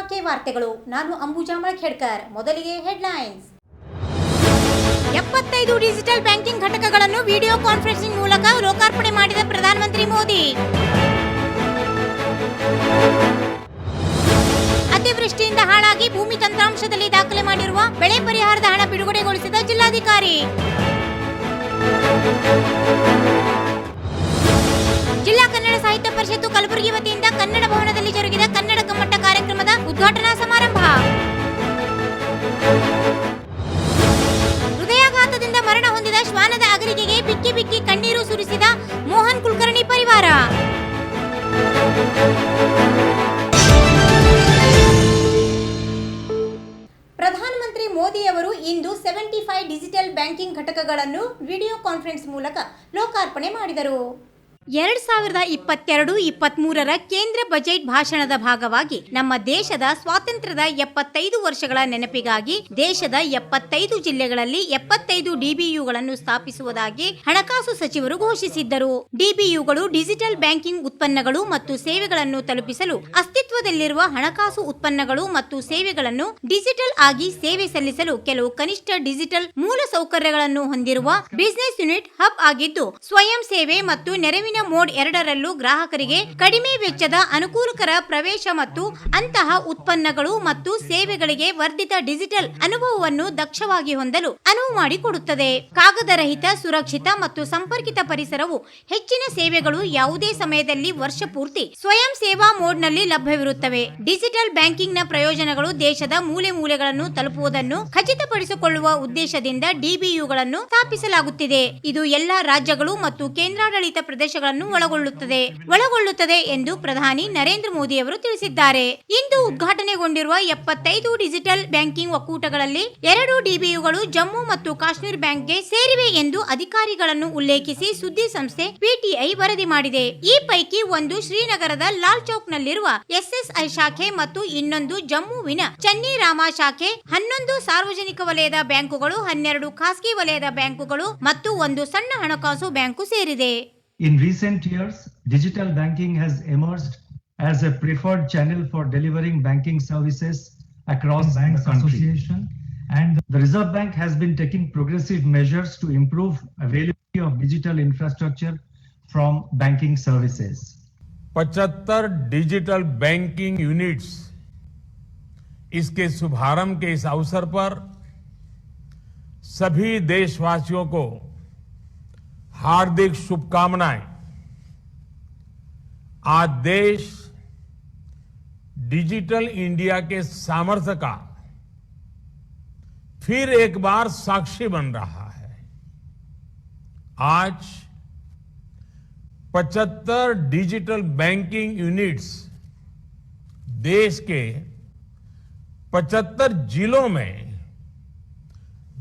ಶಾಖೆ ವಾರ್ತೆಗಳು. ನಾನು ಅಂಬುಜಾ ಮಳಖೇಡ್ಕರ್. ಮೊದಲಿಗೆ ಹೆಡ್ಲೈನ್ಸ್. 75 ಡಿಜಿಟಲ್ ಬ್ಯಾಂಕಿಂಗ್ ಘಟಕಗಳನ್ನು ವಿಡಿಯೋ ಕಾನ್ಫರೆನ್ಸಿಂಗ್ ಮೂಲಕ ಲೋಕಾರ್ಪಣೆ ಮಾಡಿದ ಪ್ರಧಾನಮಂತ್ರಿ ಮೋದಿ. ಅತಿವೃಷ್ಟಿಯಿಂದ ಹಾಳಾಗಿ ಭೂಮಿ ತಂತ್ರಾಂಶದಲ್ಲಿ ದಾಖಲೆ ಮಾಡಿರುವ ಬೆಳೆ ಪರಿಹಾರದ ಹಣ ಬಿಡುಗಡೆಗೊಳಿಸಿದ ಜಿಲ್ಲಾಧಿಕಾರಿ. ಜಿಲ್ಲಾ ಕನ್ನಡ ಸಾಹಿತ್ಯ ಪರಿಷತ್ತು ಕಲಬುರಗಿ ವತಿಯಿಂದ ಕನ್ನಡ ಭವನದಲ್ಲಿ ಜರುಗಿದ ಕನ್ನಡ ಕಮ್ಮಟ ಕಾರ್ಯಕ್ರಮದ ಉದ್ಘಾಟನಾ ಸಮಾರಂಭ. ಹೃದಯಾಘಾತದಿಂದ ಮರಣ ಹೊಂದಿದ ಶ್ವಾನದ ಅಗಲಿಕೆಗೆ ಬಿಕ್ಕಿ ಬಿಕ್ಕಿ ಕಣ್ಣೀರು ಸುರಿಸಿದ ಮೋಹನ್ ಕುಲಕರ್ಣಿ ಪರಿವಾರ. ಪ್ರಧಾನಮಂತ್ರಿ ಮೋದಿ ಅವರು ಇಂದು 75 ಡಿಜಿಟಲ್ ಬ್ಯಾಂಕಿಂಗ್ ಘಟಕಗಳನ್ನು ವಿಡಿಯೋ ಕಾನ್ಫರೆನ್ಸ್ ಮೂಲಕ ಲೋಕಾರ್ಪಣೆ ಮಾಡಿದರು. 2022-23ರ ಕೇಂದ್ರ ಬಜೆಟ್ ಭಾಷಣದ ಭಾಗವಾಗಿ ನಮ್ಮ ದೇಶದ ಸ್ವಾತಂತ್ರ್ಯದ 75 ವರ್ಷಗಳ ನೆನಪಿಗಾಗಿ ದೇಶದ 75 ಜಿಲ್ಲೆಗಳಲ್ಲಿ 75 ಡಿಬಿಯುಗಳನ್ನು ಸ್ಥಾಪಿಸುವುದಾಗಿ ಹಣಕಾಸು ಸಚಿವರು ಘೋಷಿಸಿದ್ದರು. ಡಿಬಿಯುಗಳು ಡಿಜಿಟಲ್ ಬ್ಯಾಂಕಿಂಗ್ ಉತ್ಪನ್ನಗಳು ಮತ್ತು ಸೇವೆಗಳನ್ನು ತಲುಪಿಸಲು ಅಸ್ತಿತ್ವದಲ್ಲಿರುವ ಹಣಕಾಸು ಉತ್ಪನ್ನಗಳು ಮತ್ತು ಸೇವೆಗಳನ್ನು ಡಿಜಿಟಲ್ ಆಗಿ ಸೇವೆ ಸಲ್ಲಿಸಲು ಕೆಲವು ಕನಿಷ್ಠ ಡಿಜಿಟಲ್ ಮೂಲ ಸೌಕರ್ಯಗಳನ್ನು ಹೊಂದಿರುವ ಬಿಸಿನೆಸ್ ಯೂನಿಟ್ ಹಬ್ ಆಗಿದ್ದು, ಸ್ವಯಂ ಸೇವೆ ಮತ್ತು ನೆರವಿನ ಮೋಡ್ 2ರಲ್ಲೂ ಗ್ರಾಹಕರಿಗೆ ಕಡಿಮೆ ವೆಚ್ಚದ ಅನುಕೂಲಕರ ಪ್ರವೇಶ ಮತ್ತು ಅಂತಹ ಉತ್ಪನ್ನಗಳು ಮತ್ತು ಸೇವೆಗಳಿಗೆ ವರ್ಧಿತ ಡಿಜಿಟಲ್ ಅನುಭವವನ್ನು ದಕ್ಷವಾಗಿ ಹೊಂದಲು ಅನುವು ಮಾಡಿಕೊಡುತ್ತದೆ. ಕಾಗದರಹಿತ, ಸುರಕ್ಷಿತ ಮತ್ತು ಸಂಪರ್ಕಿತ ಪರಿಸರವು ಹೆಚ್ಚಿನ ಸೇವೆಗಳು ಯಾವುದೇ ಸಮಯದಲ್ಲಿ ವರ್ಷ ಪೂರ್ತಿ ಸ್ವಯಂ ಸೇವಾ ಮೋಡ್ನಲ್ಲಿ ಲಭ್ಯವಿರುತ್ತವೆ. ಡಿಜಿಟಲ್ ಬ್ಯಾಂಕಿಂಗ್ನ ಪ್ರಯೋಜನಗಳು ದೇಶದ ಮೂಲೆ ಮೂಲೆಗಳನ್ನು ತಲುಪುವುದನ್ನು ಖಚಿತಪಡಿಸಿಕೊಳ್ಳುವ ಉದ್ದೇಶದಿಂದ ಡಿಬಿಯುಗಳನ್ನು ಸ್ಥಾಪಿಸಲಾಗುತ್ತಿದೆ. ಇದು ಎಲ್ಲಾ ರಾಜ್ಯಗಳು ಮತ್ತು ಕೇಂದ್ರಾಡಳಿತ ಪ್ರದೇಶಗಳನ್ನು ಒಳಗೊಳ್ಳುತ್ತದೆ ಎಂದು ಪ್ರಧಾನಿ ನರೇಂದ್ರ ಮೋದಿ ಅವರು ತಿಳಿಸಿದ್ದಾರೆ. ಇಂದು ಉದ್ಘಾಟನೆಗೊಂಡಿರುವ 75 ಡಿಜಿಟಲ್ ಬ್ಯಾಂಕಿಂಗ್ ಒಕ್ಕೂಟಗಳಲ್ಲಿ 2 ಡಿಬಿಯುಗಳು ಜಮ್ಮು ಮತ್ತು ಕಾಶ್ಮೀರ ಬ್ಯಾಂಕ್ಗೆ ಸೇರಿವೆ ಎಂದು ಅಧಿಕಾರಿಗಳನ್ನು ಉಲ್ಲೇಖಿಸಿ ಸುದ್ದಿ ಸಂಸ್ಥೆ ಪಿಟಿಐ ವರದಿ ಮಾಡಿದೆ. ಈ ಪೈಕಿ ಒಂದು ಶ್ರೀನಗರದ ಲಾಲ್ ಚೌಕ್ ನಲ್ಲಿರುವ ಎಸ್ಎಸ್ಐ ಶಾಖೆ ಮತ್ತು ಇನ್ನೊಂದು ಜಮ್ಮುವಿನ ಚನ್ನಿ ರಾಮ ಶಾಖೆ. 11 ಸಾರ್ವಜನಿಕ ವಲಯದ ಬ್ಯಾಂಕುಗಳು, 12 ಖಾಸಗಿ ವಲಯದ ಬ್ಯಾಂಕುಗಳು ಮತ್ತು ಒಂದು ಸಣ್ಣ ಹಣಕಾಸು ಬ್ಯಾಂಕು ಸೇರಿದೆ. In recent years, digital banking has emerged as a preferred channel for delivering banking services across the country. And the Reserve Bank has been taking progressive measures to improve availability of digital infrastructure from banking services. 75 digital banking units, इसके शुभारंभ के इस अवसर पर सभी देशवासियों को हार्दिक शुभकामनाएं। आज देश डिजिटल इंडिया के सामर्थ्य का फिर एक बार साक्षी बन रहा है। आज 75 डिजिटल बैंकिंग यूनिट्स देश के 75 जिलों में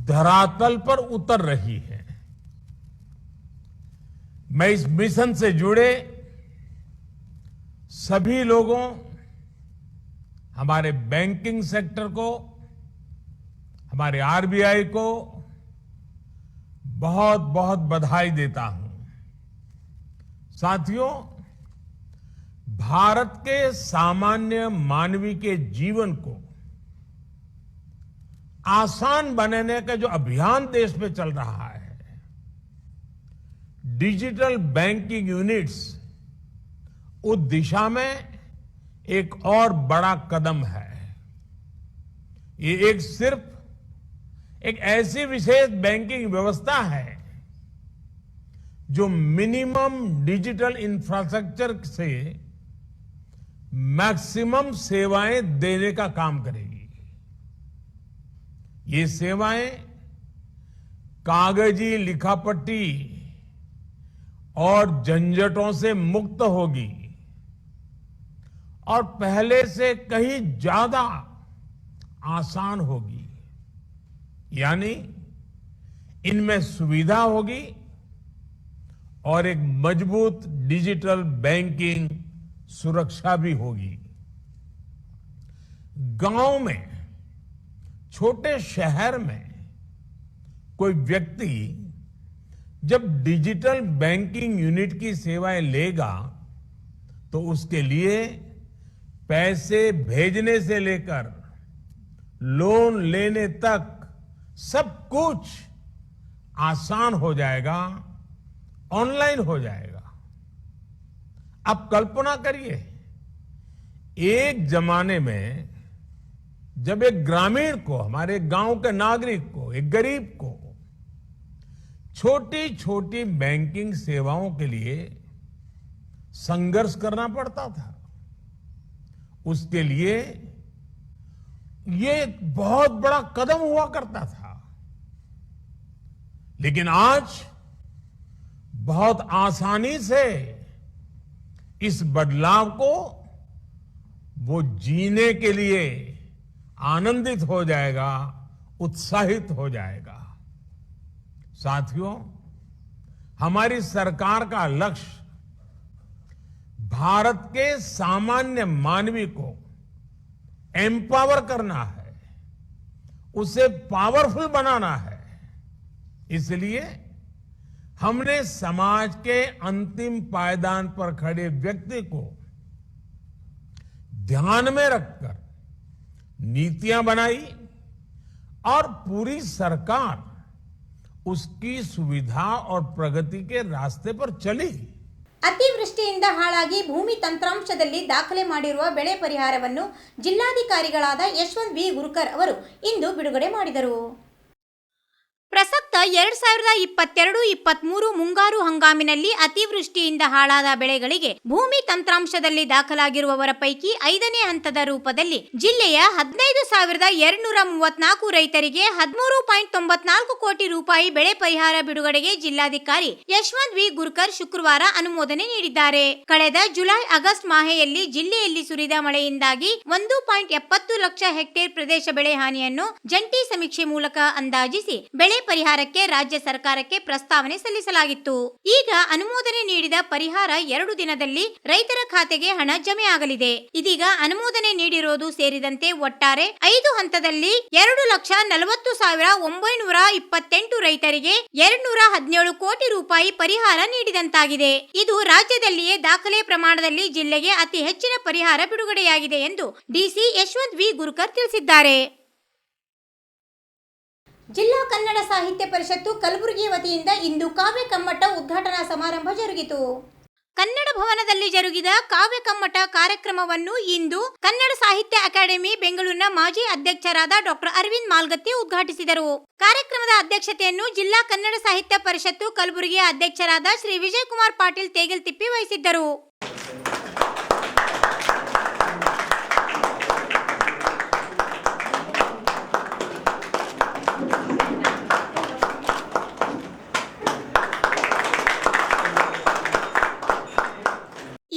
धरातल पर उतर रही है। मैं इस मिशन से जुड़े सभी लोगों, हमारे बैंकिंग सेक्टर को, हमारे आरबीआई को बहुत बहुत बधाई देता हूं। साथियों, भारत के सामान्य मानवी के जीवन को आसान बनाने का जो अभियान देश में चल रहा है, डिजिटल बैंकिंग यूनिट्स उस दिशा में एक और बड़ा कदम है। ये सिर्फ एक ऐसी विशेष बैंकिंग व्यवस्था है जो मिनिमम डिजिटल इंफ्रास्ट्रक्चर से मैक्सिमम सेवाएं देने का काम करेगी। ये सेवाएं कागजी लिखापट्टी और झंझटों से मुक्त होगी और पहले से कहीं ज्यादा आसान होगी। यानी इनमें सुविधा होगी और एक मजबूत डिजिटल बैंकिंग सुरक्षा भी होगी। गांव में, छोटे शहर में कोई व्यक्ति जब डिजिटल बैंकिंग यूनिट की सेवाएं लेगा तो उसके लिए पैसे भेजने से लेकर लोन लेने तक सब कुछ आसान हो जाएगा, ऑनलाइन हो जाएगा। आप कल्पना करिए, एक जमाने में जब एक ग्रामीण को, हमारे गांव के नागरिक को, एक गरीब को छोटी छोटी बैंकिंग सेवाओं के लिए संघर्ष करना पड़ता था, उसके लिए ये एक बहुत बड़ा कदम हुआ करता था। लेकिन आज बहुत आसानी से इस बदलाव को वो जीने के लिए आनंदित हो जाएगा, उत्साहित हो जाएगा। साथियों, हमारी सरकार का लक्ष्य भारत के सामान्य मानवी को एम्पावर करना है, उसे पावरफुल बनाना है। इसलिए हमने समाज के अंतिम पायदान पर खड़े व्यक्ति को ध्यान में रखकर नीतियां बनाई और पूरी सरकार उसकी सुविधा और प्रगति के रास्ते पर चली। ಅತಿವೃಷ್ಟಿಯಿಂದ ಹಾಳಾಗಿ ಭೂಮಿ ತಂತ್ರಾಂಶದಲ್ಲಿ ದಾಖಲೆ ಮಾಡಿರುವ ಬೆಳೆ ಪರಿಹಾರವನ್ನು ಜಿಲ್ಲಾಧಿಕಾರಿಗಳಾದ ಯಶವಂತ್ ವಿ ಗುರುಕರ್ ಅವರು ಇಂದು ಬಿಡುಗಡೆ ಮಾಡಿದರು. ಪ್ರಸಕ್ತ 2022-23 ಮುಂಗಾರು ಹಂಗಾಮಿನಲ್ಲಿ ಅತಿವೃಷ್ಟಿಯಿಂದ ಹಾಳಾದ ಬೆಳೆಗಳಿಗೆ ಭೂಮಿ ತಂತ್ರಾಂಶದಲ್ಲಿ ದಾಖಲಾಗಿರುವವರ ಪೈಕಿ 5ನೇ ಹಂತದ ರೂಪದಲ್ಲಿ ಜಿಲ್ಲೆಯ 15,234 ರೈತರಿಗೆ 13.94 ಕೋಟಿ ರೂಪಾಯಿ ಬೆಳೆ ಪರಿಹಾರ ಬಿಡುಗಡೆಗೆ ಜಿಲ್ಲಾಧಿಕಾರಿ ಯಶವಂತ್ ವಿ ಗುರ್ಕರ್ ಶುಕ್ರವಾರ ಅನುಮೋದನೆ ನೀಡಿದ್ದಾರೆ. ಕಳೆದ ಜುಲೈ-ಆಗಸ್ಟ್ ಮಾಹೆಯಲ್ಲಿ ಜಿಲ್ಲೆಯಲ್ಲಿ ಸುರಿದ ಮಳೆಯಿಂದಾಗಿ 1.70 ಲಕ್ಷ ಹೆಕ್ಟೇರ್ ಪ್ರದೇಶ ಬೆಳೆ ಹಾನಿಯನ್ನು ಜಂಟಿ ಸಮೀಕ್ಷೆ ಮೂಲಕ ಅಂದಾಜಿಸಿ ಬೆಳೆ ಪರಿಹಾರಕ್ಕೆ ರಾಜ್ಯ ಸರ್ಕಾರಕ್ಕೆ ಪ್ರಸ್ತಾವನೆ ಸಲ್ಲಿಸಲಾಗಿತ್ತು. ಈಗ ಅನುಮೋದನೆ ನೀಡಿದ ಪರಿಹಾರ 2 ದಿನದಲ್ಲಿ ರೈತರ ಖಾತೆಗೆ ಹಣ ಜಮೆ ಆಗಲಿದೆ. ಇದೀಗ ಅನುಮೋದನೆ ನೀಡಿರೋದು ಸೇರಿದಂತೆ ಒಟ್ಟಾರೆ 5 ಹಂತದಲ್ಲಿ 2,40,928 ರೈತರಿಗೆ 217 ಕೋಟಿ ರೂಪಾಯಿ ಪರಿಹಾರ ನೀಡಿದಂತಾಗಿದೆ. ಇದು ರಾಜ್ಯದಲ್ಲಿಯೇ ದಾಖಲೆ ಪ್ರಮಾಣದಲ್ಲಿ ಜಿಲ್ಲೆಗೆ ಅತಿ ಹೆಚ್ಚಿನ ಪರಿಹಾರ ಬಿಡುಗಡೆಯಾಗಿದೆ ಎಂದು ಡಿಸಿ ಯಶವಂತ್ ವಿ ಗುರ್ಕರ್ ತಿಳಿಸಿದ್ದಾರೆ. ಜಿಲ್ಲಾ ಕನ್ನಡ ಸಾಹಿತ್ಯ ಪರಿಷತ್ತು ಕಲಬುರಗಿ ವತಿಯಿಂದ ಇಂದು ಕಾವ್ಯ ಕಮ್ಮಟ ಉದ್ಘಾಟನಾ ಸಮಾರಂಭ ಜರುಗಿತು. ಕನ್ನಡ ಭವನದಲ್ಲಿ ಜರುಗಿದ ಕಾವ್ಯ ಕಮ್ಮಟ ಕಾರ್ಯಕ್ರಮವನ್ನು ಇಂದು ಕನ್ನಡ ಸಾಹಿತ್ಯ ಅಕಾಡೆಮಿ ಬೆಂಗಳೂರಿನ ಮಾಜಿ ಅಧ್ಯಕ್ಷರಾದ ಡಾಕ್ಟರ್ ಅರವಿಂದ್ ಮಾಲ್ಗತ್ತಿ ಉದ್ಘಾಟಿಸಿದರು. ಕಾರ್ಯಕ್ರಮದ ಅಧ್ಯಕ್ಷತೆಯನ್ನು ಜಿಲ್ಲಾ ಕನ್ನಡ ಸಾಹಿತ್ಯ ಪರಿಷತ್ತು ಕಲಬುರಗಿಯ ಅಧ್ಯಕ್ಷರಾದ ಶ್ರೀ ವಿಜಯಕುಮಾರ್ ಪಾಟೀಲ್ ತೇಗಲ್ತಿಪ್ಪಿ ವಹಿಸಿದ್ದರು.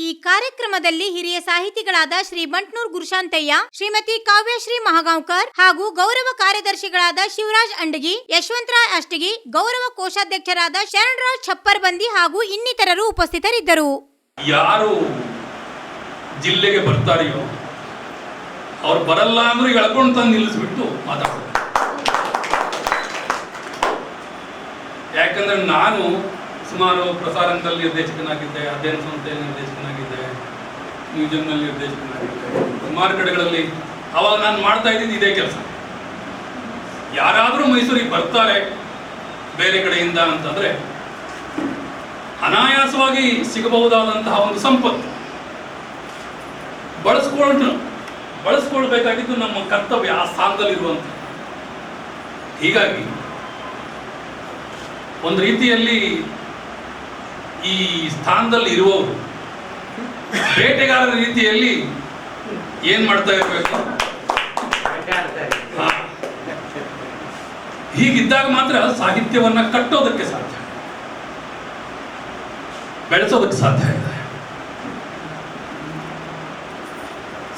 ಈ ಕಾರ್ಯಕ್ರಮದಲ್ಲಿ ಹಿರಿಯ ಸಾಹಿತಿಗಳಾದ ಶ್ರೀ ಬಂಟ್ನೂರ್ ಗುರುಶಾಂತಯ್ಯ, ಶ್ರೀಮತಿ ಕಾವ್ಯಶ್ರೀ ಮಹಾಗಾಂವ್ಕರ್ ಹಾಗೂ ಗೌರವ ಕಾರ್ಯದರ್ಶಿಗಳಾದ ಶಿವರಾಜ್ ಅಂಡಗಿ, ಯಶವಂತರಾಯ್ ಅಷ್ಟಗಿ, ಗೌರವ ಕೋಶಾಧ್ಯಕ್ಷರಾದ ಶರಣರಾಜ್ ಛಪ್ಪರ್ಬಂದಿ ಹಾಗೂ ಇನ್ನಿತರರು ಉಪಸ್ಥಿತರಿದ್ದರು. ಯಾರು ಜಿಲ್ಲೆಗೆ ಬರ್ತಾರೆಯೋ ಅವ್ರು ಬರಲ್ಲ ಅಂದ್ರೆ ಎಳ್ಕೊಂಡು ತಂದು ನಿಲ್ಲಿಸ್ಬಿಟ್ಟು ಮಾತಾಡ್ತಾರೆ. ಯಾಕಂದ್ರೆ ನಾನು ಸುಮಾರು ಪ್ರಸಾರಂಗದಲ್ಲಿ ನಿರ್ದೇಶಕನಾಗಿದ್ದೆ, ಅಧ್ಯಯನ ಸಂಸ್ಥೆಯಲ್ಲಿ ನಿರ್ದೇಶಕನಾಗಿದ್ದೆ, ಮ್ಯೂಸಿಯಂನಲ್ಲಿ ನಿರ್ದೇಶಕನಾಗಿದ್ದೆ, ಸುಮಾರು ಕಡೆಗಳಲ್ಲಿ ಅವಾಗ ನಾನು ಮಾಡ್ತಾ ಇದ್ದಿದ್ದು ಇದೇ ಕೆಲಸ. ಯಾರಾದರೂ ಮೈಸೂರಿಗೆ ಬರ್ತಾರೆ ಬೇರೆ ಕಡೆಯಿಂದ ಅಂತಂದರೆ ಅನಾಯಾಸವಾಗಿ ಸಿಗಬಹುದಾದಂತಹ ಒಂದು ಸಂಪತ್ತು ಬಳಸ್ಕೊಳ್ಬೇಕಾಗಿದ್ದು ನಮ್ಮ ಕರ್ತವ್ಯ, ಆ ಸ್ಥಾನದಲ್ಲಿರುವಂಥ. ಹೀಗಾಗಿ ಒಂದು ರೀತಿಯಲ್ಲಿ ಈ ಸ್ಥಾನದಲ್ಲಿ ಇರುವವರು ಬೇಟೆಗಾರರ ರೀತಿಯಲ್ಲಿ ಏನ್ ಮಾಡ್ತಾ ಇರಬೇಕು, ಹೀಗಿದ್ದಾಗ ಮಾತ್ರ ಸಾಹಿತ್ಯವನ್ನ ಕಟ್ಟೋದಕ್ಕೆ ಸಾಧ್ಯ, ಬೆಳೆಸೋದಕ್ಕೆ ಸಾಧ್ಯ ಇದೆ.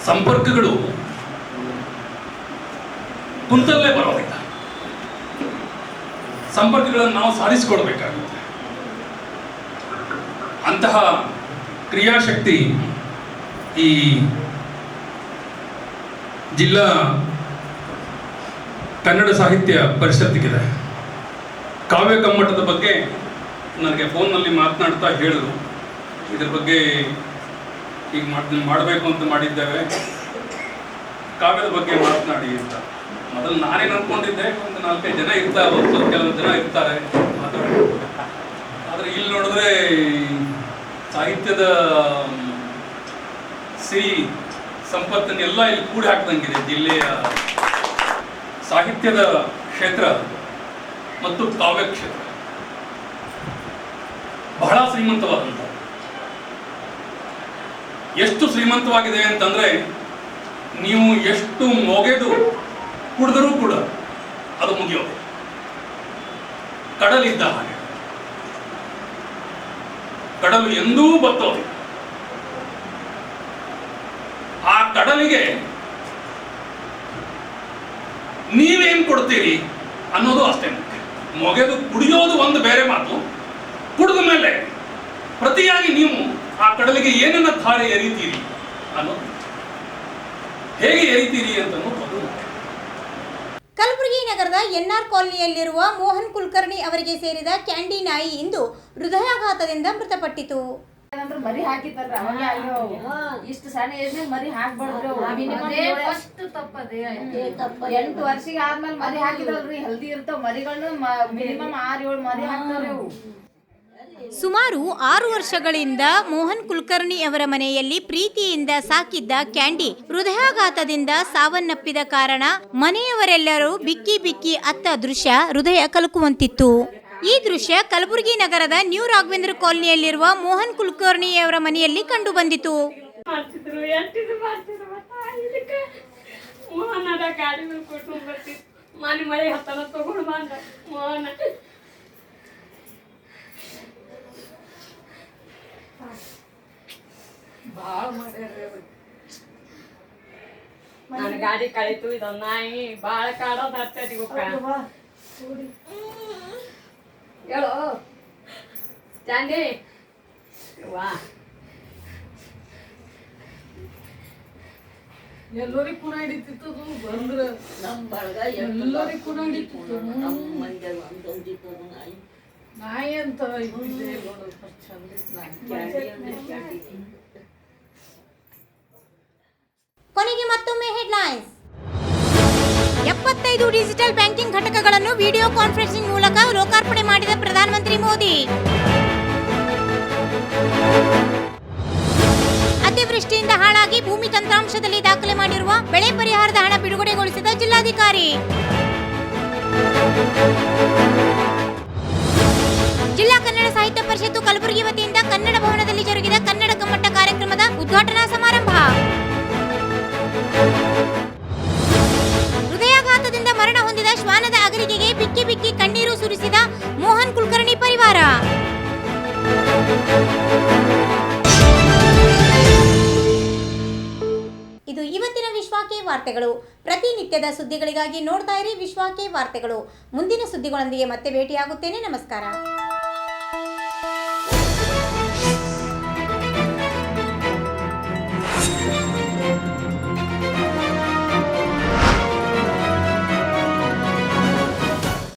ಸಂಪರ್ಕಗಳು ಕುಂತಲ್ಲೇ ಬರೋದಿಲ್ಲ, ಸಂಪರ್ಕಗಳನ್ನು ನಾವು ಸಾಧಿಸಿಕೊಳ್ಬೇಕಾಗುತ್ತೆ. ಅಂತಹ ಕ್ರಿಯಾಶಕ್ತಿ ಈ ಜಿಲ್ಲಾ ಕನ್ನಡ ಸಾಹಿತ್ಯ ಪರಿಷತ್ತಿಗಿದೆ. ಕಾವ್ಯ ಕಮ್ಮಟದ ಬಗ್ಗೆ ನನಗೆ ಫೋನ್ನಲ್ಲಿ ಮಾತನಾಡ್ತಾ ಹೇಳಿದ್ರು, ಇದ್ರ ಬಗ್ಗೆ ಈಗ ಮಾಡಬೇಕು ಅಂತ ಮಾಡಿದ್ದೇವೆ. ಕಾವ್ಯದ ಬಗ್ಗೆ ಮಾತನಾಡಿ ಅಂತ ಮೊದಲು ನಾನೇನು ಅಂದ್ಕೊಂಡಿದ್ದೆ, ಒಂದು 4-5 ಜನ ಇರ್ತಾರೆ, ಕೆಲವು ಜನ ಇರ್ತಾರೆ ಮಾತಾಡಿ. ಆದರೆ ಇಲ್ಲಿ ನೋಡಿದ್ರೆ ಸಾಹಿತ್ಯದ ಸಿರಿ ಸಂಪತ್ತನ್ನೆಲ್ಲ ಇಲ್ಲಿ ಕೂಡಿ ಹಾಕ್ದಂಗಿದೆ. ಜಿಲ್ಲೆಯ ಸಾಹಿತ್ಯದ ಕ್ಷೇತ್ರ ಮತ್ತು ಕಾವ್ಯ ಕ್ಷೇತ್ರ ಬಹಳ ಶ್ರೀಮಂತವಾದಂಥ. ಎಷ್ಟು ಶ್ರೀಮಂತವಾಗಿದೆ ಅಂತಂದ್ರೆ, ನೀವು ಎಷ್ಟು ಮೊಗೆದು ಕುಡಿದರೂ ಕೂಡ ಅದು ಮುಗಿಯೋದು. ಕಡಲಿದ್ದ ಹಾಗೆ, ಕಡಲು ಎಂದೂ ಬತ್ತೋದು. ಆ ಕಡಲಿಗೆ ನೀವೇನ್ ಕೊಡ್ತೀರಿ ಅನ್ನೋದು ಅಷ್ಟೇ ಮುಖ್ಯ. ಮೊಗೆದು ಕುಡಿಯೋದು ಒಂದು ಬೇರೆ ಮಾತು, ಕುಡಿದ ಮೇಲೆ ಪ್ರತಿಯಾಗಿ ನೀವು ಆ ಕಡಲಿಗೆ ಏನನ್ನ ಧಾರೆ ಎರಿತೀರಿ ಅನ್ನೋದು, ಹೇಗೆ ಎರಿತೀರಿ ಅಂತ ಅನ್ನೋದು. ಕಲಬುರಗಿ ನಗರದ ಎನ್ಆರ್ ಕಾಲನಿಯಲ್ಲಿರುವ ಮೋಹನ್ ಕುಲಕರ್ಣಿ ಅವರಿಗೆ ಸೇರಿದ ಕ್ಯಾಂಡಿ ನಾಯಿ ಇಂದು ಹೃದಯಾಘಾತದಿಂದ ಮೃತಪಟ್ಟಿತು. ಮರಿ ಹಾಕಿತ್ತಲ್ರ ಅವಾಗ ಅಯ್ಯೋ ಇಷ್ಟು ಸಣ್ಣ ಏಜ್ನಾಗ ಮರಿ ಹಾಕ್ಬಾರ್ದು. ಫಸ್ಟ್ ತಪ್ಪದೆ 8 ವರ್ಷಕ್ಕೆ ಆದ್ಮೇಲೆ ಮರಿ ಹಾಕಿದ್ರಲ್ರಿ, ಹೆಲ್ದಿ ಇರ್ತಾವ ಮರಿಗಳನ್ನ. ಮಿನಿಮಮ್ 6-7 ಮರಿ ಹಾಕ್ತಾವ್ರಿ ಅವು. ಸುಮಾರು 6 ವರ್ಷಗಳಿಂದ ಮೋಹನ್ ಕುಲಕರ್ಣಿ ಅವರ ಮನೆಯಲ್ಲಿ ಪ್ರೀತಿಯಿಂದ ಸಾಕಿದ್ದ ಕ್ಯಾಂಡಿ ಹೃದಯಾಘಾತದಿಂದ ಸಾವನ್ನಪ್ಪಿದ ಕಾರಣ ಮನೆಯವರೆಲ್ಲರೂ ಬಿಕ್ಕಿ ಬಿಕ್ಕಿ ಅತ್ತ ದೃಶ್ಯ ಹೃದಯ ಕಲಕುವಂತಿತ್ತು. ಈ ದೃಶ್ಯ ಕಲಬುರಗಿ ನಗರದ ನ್ಯೂ ರಾಘವೇಂದ್ರ ಕಾಲನಿಯಲ್ಲಿರುವ ಮೋಹನ್ ಕುಲಕರ್ಣಿಯವರ ಮನೆಯಲ್ಲಿ ಕಂಡು ಬಂದಿತು. ನನ್ನ ಗಾಡಿ ಕಳಿತು, ಇದೊಂದು ನಾಯಿ ಬಾಳ ಕಾಡೋದು ಹತ್ತೈತಿ. ಹೇಳು ಚಾಂಡಿ, ವಾ ಎಲ್ಲರಿಗೆ ಕುಣ ಹಿಡಿತಿತ್ತು ಬಂದ್ರ ನಮ್ಮ ಬಳಗ ಎಲ್ಲರಿಗೆ ಕುಣ ಹಿಡಿತಿತ್ತು. ನಮ್ಮ ಮಂದಿ ಅಂತಿತ್ತು ನಾಯಿ ಅಂತ ಇದ್ದಿದ್ದೆ ಕೊನೆಗೆ ಮತ್ತೊಮ್ಮೆ ಹೆಡ್ಲೈನ್ಸ್. 75 ಡಿಜಿಟಲ್ ಬ್ಯಾಂಕಿಂಗ್ ಘಟಕಗಳನ್ನು ವಿಡಿಯೋ ಕಾನ್ಫರೆನ್ಸಿಂಗ್ ಮೂಲಕ ಲೋಕಾರ್ಪಣೆ ಮಾಡಿದ ಪ್ರಧಾನಮಂತ್ರಿ ಮೋದಿ. ಅತಿವೃಷ್ಟಿಯಿಂದ ಹಾಳಾಗಿ ಭೂಮಿ ತಂತ್ರಾಂಶದಲ್ಲಿ ದಾಖಲೆ ಮಾಡಿರುವ ಬೆಳೆ ಪರಿಹಾರದ ಹಣ ಬಿಡುಗಡೆಗೊಳಿಸಿದ ಜಿಲ್ಲಾಧಿಕಾರಿ. ಜಿಲ್ಲಾ ಕನ್ನಡ ಸಾಹಿತ್ಯ ಪರಿಷತ್ತು ಕಲಬುರಗಿ ವತಿಯಿಂದ ಕನ್ನಡ ಭವನದಲ್ಲಿ ಜರುಗಿದ ಕನ್ನಡ ಕಮ್ಮಟ ಕಾರ್ಯಕ್ರಮದ ಉದ್ಘಾಟನಾ ಸಮಾರಂಭ. ಹೃದಯಾಘಾತದಿಂದ ಮರಣ ಹೊಂದಿದ ಶ್ವಾನದ ಅಗಲಿಕೆಗೆ ಬಿಕ್ಕಿ ಬಿಕ್ಕಿ ಕಣ್ಣೀರು ಸುರಿಸಿದ ಮೋಹನ್ ಕುಲಕರ್ಣಿ ಪರಿವಾರ. ಇದು ಇವತ್ತಿನ ವಿಶ್ವಕೆ ವಾರ್ತೆಗಳು. ಪ್ರತಿನಿತ್ಯದ ಸುದ್ದಿಗಳಿಗಾಗಿ ನೋಡ್ತಾ ಇರಿ ವಿಶ್ವಕೆ ವಾರ್ತೆಗಳು. ಮುಂದಿನ ಸುದ್ದಿಗಳೊಂದಿಗೆ ಮತ್ತೆ ಭೇಟಿಯಾಗುತ್ತೇನೆ. ನಮಸ್ಕಾರ.